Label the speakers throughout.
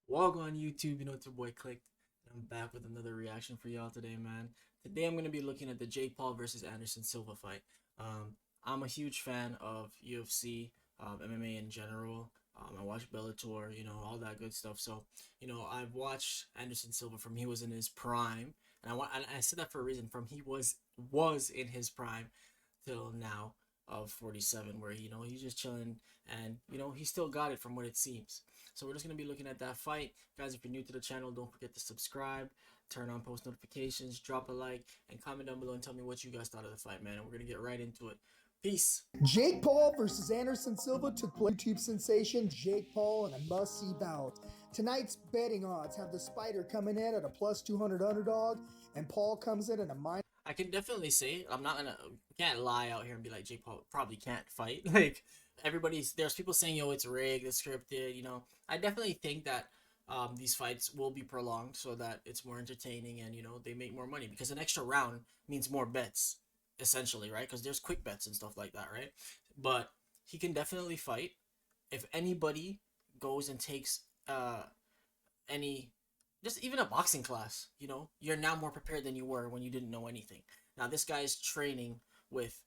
Speaker 1: Welcome on YouTube. You know it's your boy Click. I'm back with another reaction for y'all today, man. Today I'm gonna be looking at the Jake Paul versus Anderson Silva fight. I'm a huge fan of UFC, MMA in general. I watch Bellator, all that good stuff. So, I've watched Anderson Silva from he was in his prime, and I said that for a reason. From he was in his prime till now of 47, where he's just chilling, and he still got it from what it seems. So we're just going to be looking at that fight. Guys, if you're new to the channel, don't forget to subscribe, turn on post notifications, drop a like, and comment down below and tell me what you guys thought of the fight, man. And we're going to get right into it. Peace.
Speaker 2: Jake Paul versus Anderson Silva took place. YouTube sensation Jake Paul in a must-see bout. Tonight's betting odds have the Spider coming in at a plus 200 underdog, and Paul comes in at a minus.
Speaker 1: I can definitely say I'm not gonna can't lie out here and be like Jake Paul probably can't fight. Like there's people saying it's rigged, it's scripted. I definitely think that these fights will be prolonged so that it's more entertaining and they make more money because an extra round means more bets essentially, right? Because there's quick bets and stuff like that, right? But he can definitely fight. If anybody goes and takes any just even a boxing class, you're now more prepared than you were when you didn't know anything. Now this guy's training with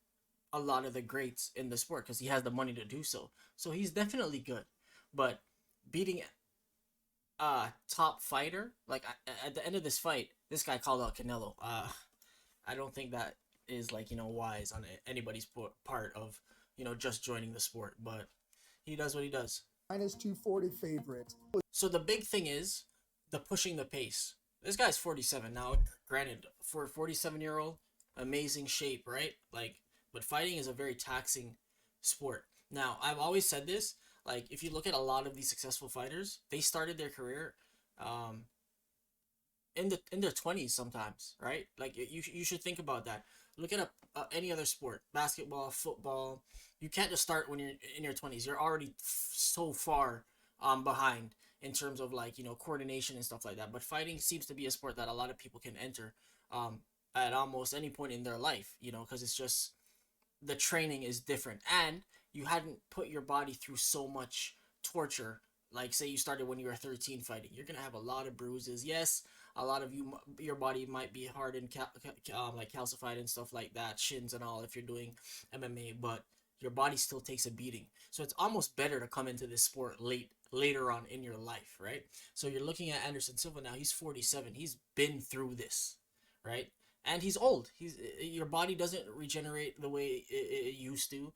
Speaker 1: a lot of the greats in the sport because he has the money to do so. So he's definitely good. But beating a top fighter, like at the end of this fight, this guy called out Canelo. I don't think that is like, wise on anybody's part of, just joining the sport, but he does what he does.
Speaker 2: Minus 240 favorite.
Speaker 1: So the big thing is the pushing the pace. This guy's 47 now. Granted, for a 47-year-old, amazing shape, right? Like, but fighting is a very taxing sport. Now, I've always said this. Like, if you look at a lot of these successful fighters, they started their career, um, in their 20s sometimes, right? Like, you should think about that. Look at any other sport, basketball, football. You can't just start when you're in your 20s. You're already so far behind in terms of like coordination and stuff like that. But fighting seems to be a sport that a lot of people can enter at almost any point in their life, because it's just the training is different and you hadn't put your body through so much torture. Like say you started when you were 13 fighting, you're gonna have a lot of bruises. Yes, a lot of your body might be hard and like calcified and stuff like that, shins and all if you're doing MMA, but your body still takes a beating. So it's almost better to come into this sport later on in your life, right? So you're looking at Anderson Silva now. He's 47. He's been through this, right? And he's old. Your body doesn't regenerate the way it used to.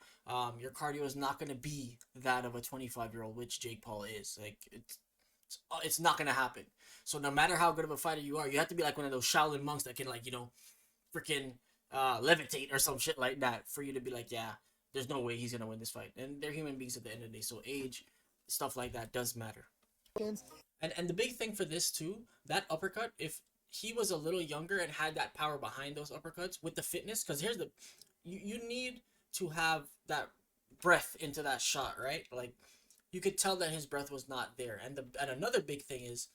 Speaker 1: Your cardio is not going to be that of a 25-year-old, which Jake Paul is. Like it's not going to happen. So no matter how good of a fighter you are, you have to be like one of those Shaolin monks that can like freaking levitate or some shit like that for you to be like, yeah, there's no way he's gonna win this fight. And they're human beings at the end of the day, so age, stuff like that does matter. And the big thing for this too, that uppercut, if he was a little younger and had that power behind those uppercuts with the fitness, because here's the you need to have that breath into that shot, right? Like you could tell that his breath was not there. And another big thing is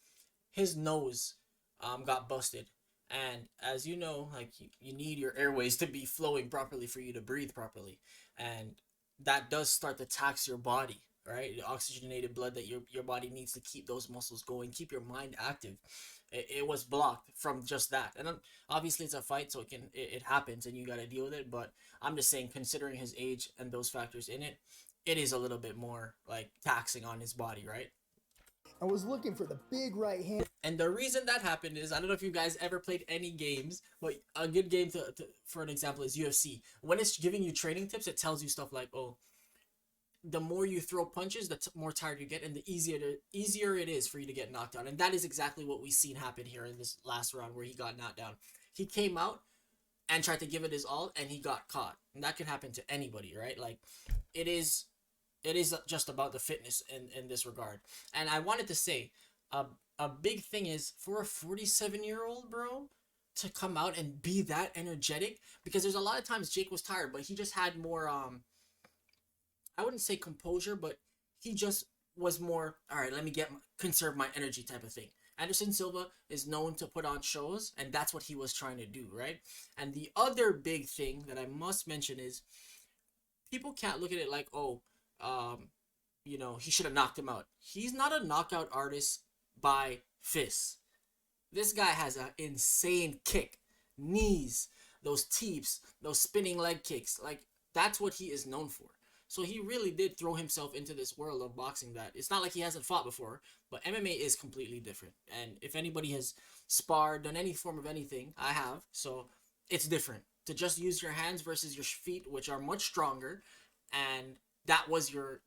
Speaker 1: his nose got busted. And as you know, like you need your airways to be flowing properly for you to breathe properly. And that does start to tax your body, right? The oxygenated blood that your body needs to keep those muscles going, keep your mind active. It was blocked from just that. And obviously it's a fight, so it happens and you got to deal with it. But I'm just saying, considering his age and those factors in it, it is a little bit more like taxing on his body, right?
Speaker 2: I was looking for the big right hand.
Speaker 1: And the reason that happened is, I don't know if you guys ever played any games, but a good game for an example is UFC. When it's giving you training tips, it tells you stuff like, oh, the more you throw punches, the more tired you get, and the easier it is for you to get knocked out. And that is exactly what we've seen happen here in this last round where he got knocked down. He came out and tried to give it his all, and he got caught. And that can happen to anybody, right? Like, it is just about the fitness in this regard. And I wanted to say, a big thing is for a 47-year-old bro to come out and be that energetic, because there's a lot of times Jake was tired, but he just had more I wouldn't say composure, but he just was more, all right, let me conserve my energy type of thing. Anderson Silva is known to put on shows, and that's what he was trying to do, right? And the other big thing that I must mention is people can't look at it like, oh, he should have knocked him out. He's not a knockout artist by fists. This guy has an insane kick, knees, those teeps, those spinning leg kicks. Like, that's what he is known for. So he really did throw himself into this world of boxing that it's not like he hasn't fought before, but MMA is completely different. And if anybody has sparred, done any form of anything, I have. So it's different. To just use your hands versus your feet, which are much stronger, and that was your,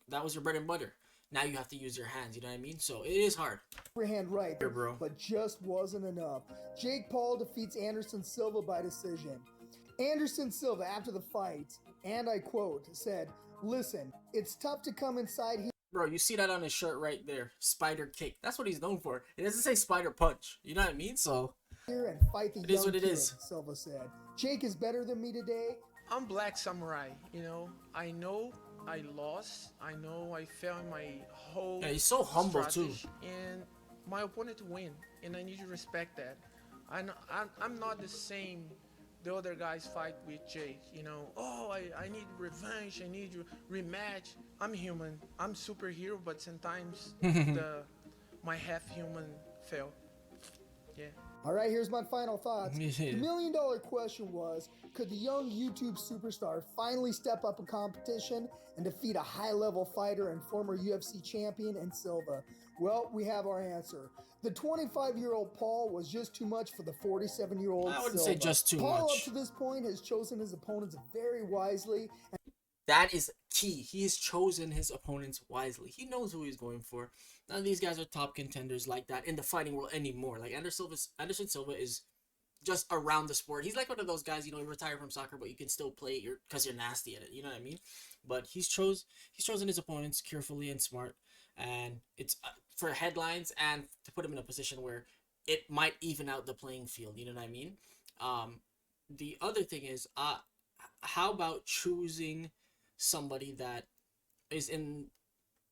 Speaker 1: that was your bread and butter. Now you have to use your hands, you know what I mean? So it is hard.
Speaker 2: Hand right,
Speaker 1: Here, bro.
Speaker 2: but just wasn't enough. Jake Paul defeats Anderson Silva by decision. Anderson Silva, after the fight, and I quote, said, "Listen, it's tough to come inside here."
Speaker 1: Bro, you see that on his shirt right there. Spider kick. That's what he's known for. It doesn't say spider punch. You know what I mean? So
Speaker 2: And fight the
Speaker 1: it is
Speaker 2: young
Speaker 1: what it
Speaker 2: kid,
Speaker 1: is.
Speaker 2: Silva said. Jake is better than me today.
Speaker 3: I'm Black Samurai, I know I lost. I know I failed in my whole
Speaker 1: Yeah, he's so humble too.
Speaker 3: strategy, and my opponent win, and I need to respect that. I'm not the same the other guys fight with Jake, oh, I need revenge, I need rematch. I'm human, I'm superhero, but sometimes my half human fail. Yeah.
Speaker 2: All right, here's my final thoughts. The million-dollar question was, could the young YouTube superstar finally step up a competition and defeat a high-level fighter and former UFC champion in Silva? Well, we have our answer. The 25-year-old Paul was just too much for the 47-year-old Silva.
Speaker 1: I wouldn't say just too
Speaker 2: Paul,
Speaker 1: much.
Speaker 2: up to this point, has chosen his opponents very wisely.
Speaker 1: That is key. He has chosen his opponents wisely. He knows who he's going for. None of these guys are top contenders like that in the fighting world anymore. Like Anderson Silva is just around the sport. He's like one of those guys, you retire from soccer, but you can still play it because you're nasty at it. You know what I mean? But he's chosen his opponents carefully and smart, and it's for headlines and to put him in a position where it might even out the playing field. You know what I mean? The other thing is, how about choosing somebody that is in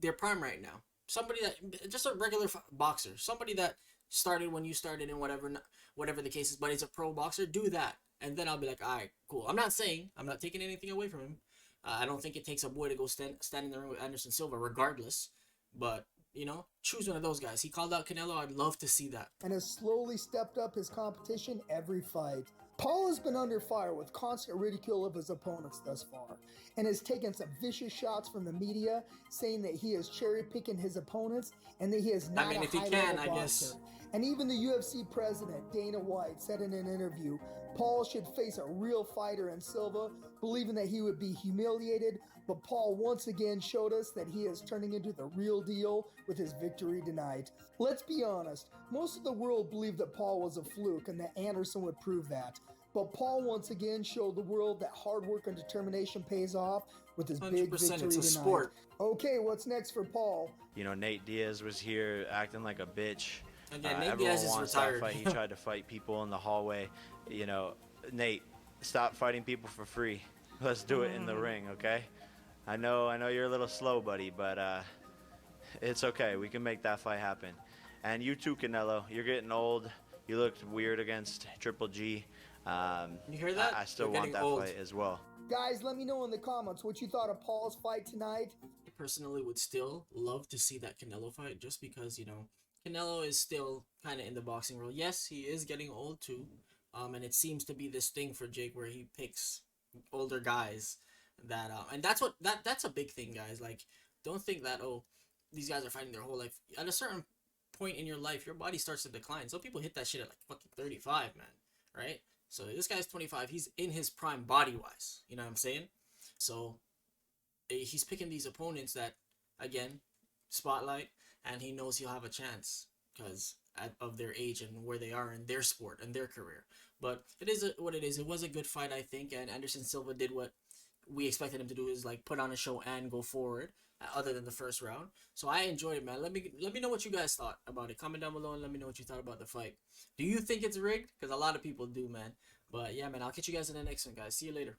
Speaker 1: their prime right now? Somebody that just a regular boxer, somebody that started when you started and whatever the case is, but is a pro boxer. Do that, and then I'll be like, all right, cool. I'm not taking anything away from him. I don't think it takes a boy to go stand in the ring with Anderson Silva, regardless. But choose one of those guys. He called out Canelo. I'd love to see that.
Speaker 2: And has slowly stepped up his competition every fight. Paul has been under fire with constant ridicule of his opponents thus far, and has taken some vicious shots from the media, saying that he is cherry-picking his opponents and that he is not a high-level boxer. And even the UFC president, Dana White, said in an interview, Paul should face a real fighter in Silva, believing that he would be humiliated, but Paul once again showed us that he is turning into the real deal with his victory tonight. Let's be honest, most of the world believed that Paul was a fluke and that Anderson would prove that. But Paul once again showed the world that hard work and determination pays off with his big victory
Speaker 1: it's a
Speaker 2: tonight.
Speaker 1: sport.
Speaker 2: Okay, what's next for Paul?
Speaker 4: Nate Diaz was here acting like a bitch.
Speaker 1: Again, Nate
Speaker 4: everyone
Speaker 1: Diaz is
Speaker 4: wants
Speaker 1: retired.
Speaker 4: that fight. He tried to fight people in the hallway. Nate, stop fighting people for free. Let's do it in the ring, okay? I know you're a little slow, buddy, but it's okay. We can make that fight happen. And you too, Canelo. You're getting old. You looked weird against Triple G.
Speaker 1: You hear that?
Speaker 4: I still
Speaker 1: You're
Speaker 4: want
Speaker 1: getting
Speaker 4: that
Speaker 1: old.
Speaker 4: fight as well.
Speaker 2: Guys, let me know in the comments what you thought of Paul's fight tonight.
Speaker 1: I personally would still love to see that Canelo fight, just because Canelo is still kind of in the boxing world. Yes, he is getting old too, and it seems to be this thing for Jake where he picks older guys that and that's a big thing, guys. Like, don't think that these guys are fighting their whole life. At a certain point in your life, your body starts to decline. Some people hit that shit at like fucking 35, man, right? So this guy's 25. He's in his prime body-wise. You know what I'm saying? So he's picking these opponents that, again, spotlight, and he knows he'll have a chance because of their age and where they are in their sport and their career. But it is what it is. It was a good fight, I think, and Anderson Silva did what we expected him to do, is like put on a show and go forward, other than the first round. So I enjoyed it, man. Let me know what you guys thought about it. Comment down below and let me know what you thought about the fight. Do you think it's rigged? Because a lot of people do, man. But yeah, man, I'll catch you guys in the next one, guys. See you later.